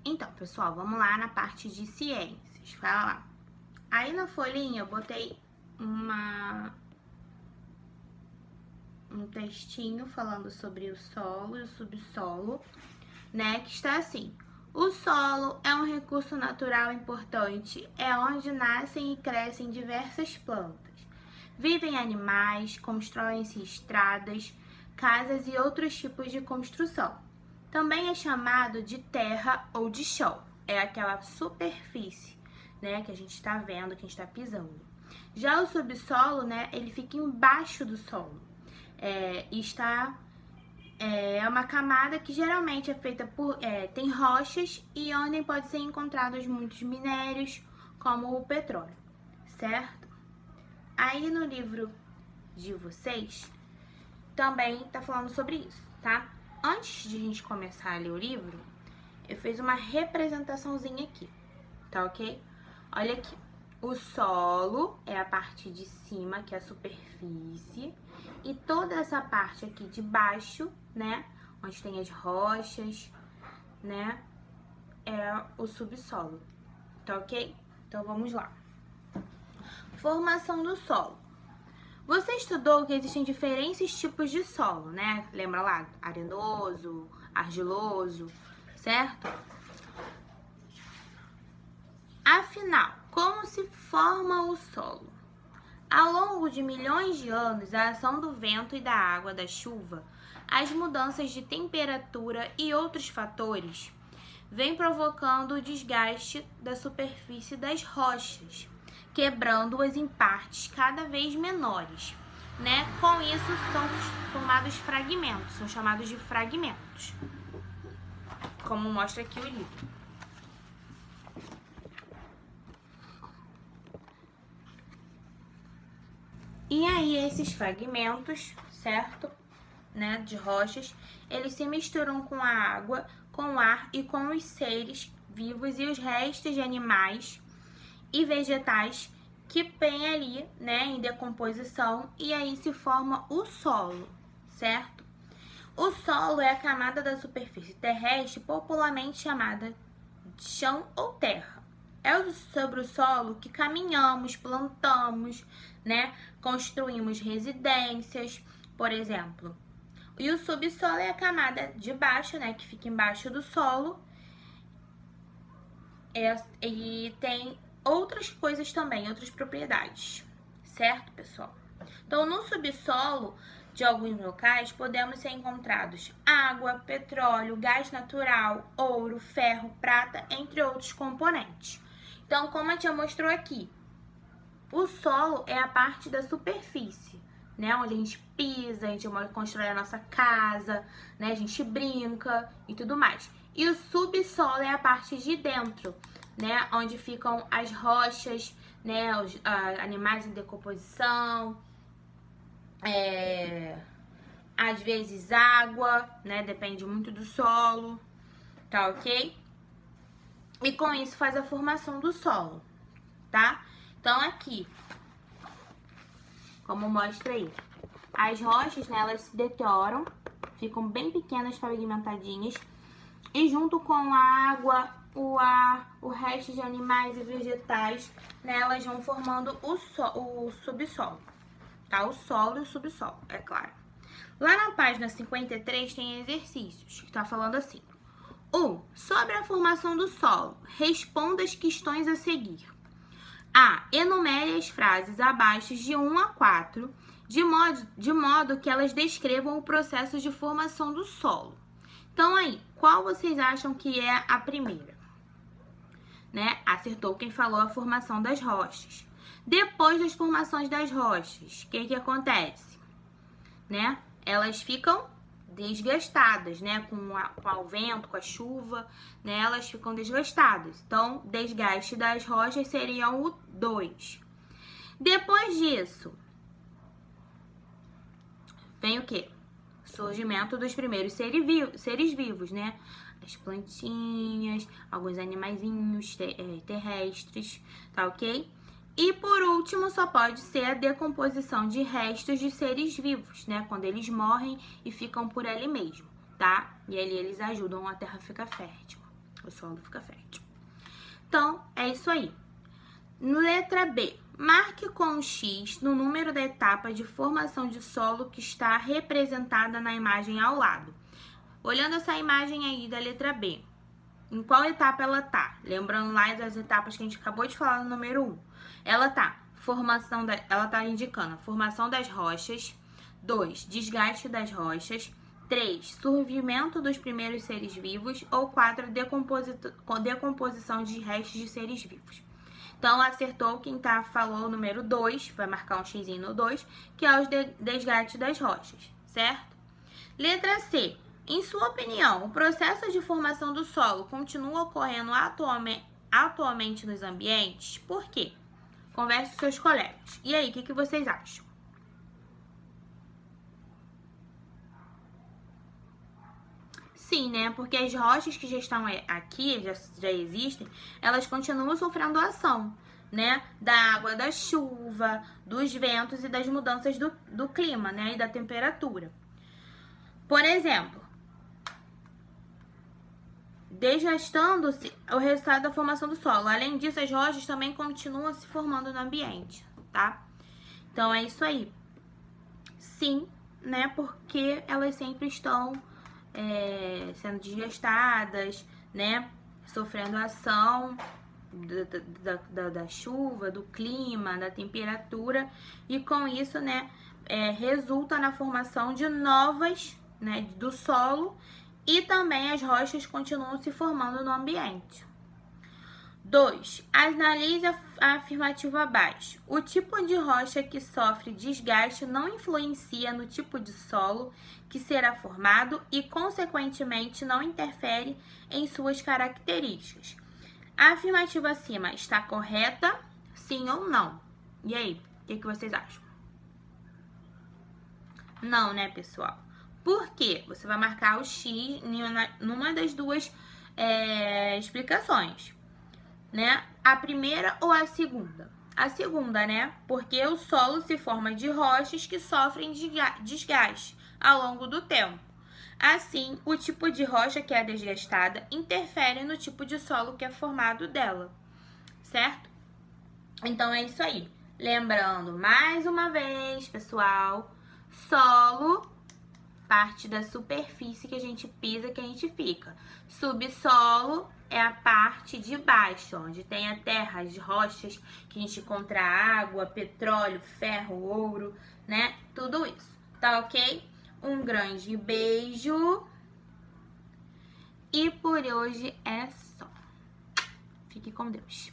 Então, pessoal, vamos lá na parte de ciências. Fala lá. Aí na folhinha eu botei um textinho falando sobre o solo e o subsolo, né? Que está assim: o solo é um recurso natural importante, é onde nascem e crescem diversas plantas. Vivem animais, constroem-se estradas, casas e outros tipos de construção. Também é chamado de terra ou de chão. É aquela superfície, né, que a gente está vendo, que a gente está pisando. Já o subsolo, né, ele fica embaixo do solo. É uma camada que geralmente é feita por... tem rochas e onde pode ser encontrados muitos minérios, como o petróleo, certo? Aí no livro de vocês também tá falando sobre isso, tá? Antes de a gente começar a ler o livro, eu fiz uma representaçãozinha aqui, tá ok? Olha aqui. O solo é a parte de cima, que é a superfície, e toda essa parte aqui de baixo, né, onde tem as rochas, né, é o subsolo, tá ok? Então vamos lá. Formação do solo. Você estudou que existem diferentes tipos de solo, né? Lembra lá? Arenoso, argiloso, certo? Afinal, como se forma o solo? Ao longo de milhões de anos, a ação do vento e da água da chuva, as mudanças de temperatura e outros fatores vêm provocando o desgaste da superfície das rochas, quebrando-as em partes cada vez menores, né? Com isso são formados fragmentos, são chamados de fragmentos, como mostra aqui o livro. E aí esses fragmentos, certo? Né, de rochas, eles se misturam com a água, com o ar e com os seres vivos e os restos de animais e vegetais que vêm ali, né, em decomposição, e aí se forma o solo, certo? O solo é a camada da superfície terrestre popularmente chamada de chão ou terra. É sobre o solo que caminhamos, plantamos, né, construímos residências, por exemplo. E o subsolo é a camada de baixo, né, que fica embaixo do solo. E tem outras coisas também, outras propriedades, certo, pessoal? Então, no subsolo de alguns locais, podemos ser encontrados água, petróleo, gás natural, ouro, ferro, prata, entre outros componentes. Então, como a tia mostrou aqui, o solo é a parte da superfície, né? Onde a gente pisa, a gente constrói a nossa casa, né? A gente brinca e tudo mais. E o subsolo é a parte de dentro, né? Onde ficam as rochas, né? Os animais em decomposição, às vezes água, né? Depende muito do solo, tá ok? E com isso faz a formação do solo, tá? Então aqui, como mostra aí, as rochas, né, elas se deterioram, ficam bem pequenas, fragmentadinhas, e junto com a água, o ar, o resto de animais e vegetais, né, elas vão formando o subsolo, tá? O solo e o subsolo, é claro. Lá na página 53 tem exercícios, que tá falando assim: 1. Sobre a formação do solo, responda as questões a seguir. A. Enumere as frases abaixo de 1 a 4, de modo que elas descrevam o processo de formação do solo. Então, aí, qual vocês acham que é a primeira? Né? Acertou quem falou a formação das rochas. Depois das formações das rochas, o que acontece? Né? Elas ficam desgastadas, né? Com o vento, com a chuva, né? Elas ficam desgastadas. Então, desgaste das rochas seriam o 2. Depois disso, vem o quê? Surgimento dos primeiros seres vivos, né? As plantinhas, alguns animaizinhos terrestres, tá ok? E por último, só pode ser a decomposição de restos de seres vivos, né? Quando eles morrem e ficam por ali mesmo, tá? E ali eles ajudam a terra a ficar fértil. O solo fica fértil. Então, é isso aí. Letra B. Marque com um X no número da etapa de formação de solo que está representada na imagem ao lado. Olhando essa imagem aí da letra B, em qual etapa ela tá? Lembrando lá das etapas que a gente acabou de falar no número 1. Ela tá indicando a formação das rochas, 2, desgaste das rochas, 3, surgimento dos primeiros seres vivos, ou 4, decomposição de restos de seres vivos. Então, acertou quem falou o número 2, vai marcar um X no 2, que é os desgastes das rochas, certo? Letra C. Em sua opinião, o processo de formação do solo continua ocorrendo atualmente nos ambientes? Por quê? Converse com seus colegas. E aí, o que vocês acham? Sim, né? Porque as rochas que já estão aqui, já existem, elas continuam sofrendo ação, né? Da água, da chuva, dos ventos e das mudanças do clima, né? E da temperatura. Por exemplo, desgastando-se o resultado da formação do solo. Além disso, as rochas também continuam se formando no ambiente, tá? Então, é isso aí. Sim, né? Porque elas sempre estão sendo desgastadas, né? Sofrendo ação da chuva, do clima, da temperatura. E com isso, né? Resulta na formação de novas, né? Do solo. E também as rochas continuam se formando no ambiente. 2. Analise a afirmativa abaixo. O tipo de rocha que sofre desgaste não influencia no tipo de solo que será formado e, consequentemente, não interfere em suas características. A afirmativa acima está correta? Sim ou não? E aí, o que vocês acham? Não, né, pessoal? Por quê? Você vai marcar o X numa das duas explicações, né? A primeira ou a segunda? A segunda, né? Porque o solo se forma de rochas que sofrem desgaste ao longo do tempo. Assim, o tipo de rocha que é desgastada interfere no tipo de solo que é formado dela, certo? Então, é isso aí. Lembrando, mais uma vez, pessoal, solo, parte da superfície que a gente pisa, que a gente fica. Subsolo é a parte de baixo, onde tem a terra, as rochas, que a gente encontra água, petróleo, ferro, ouro, né? Tudo isso, tá ok? Um grande beijo. E por hoje é só. Fique com Deus.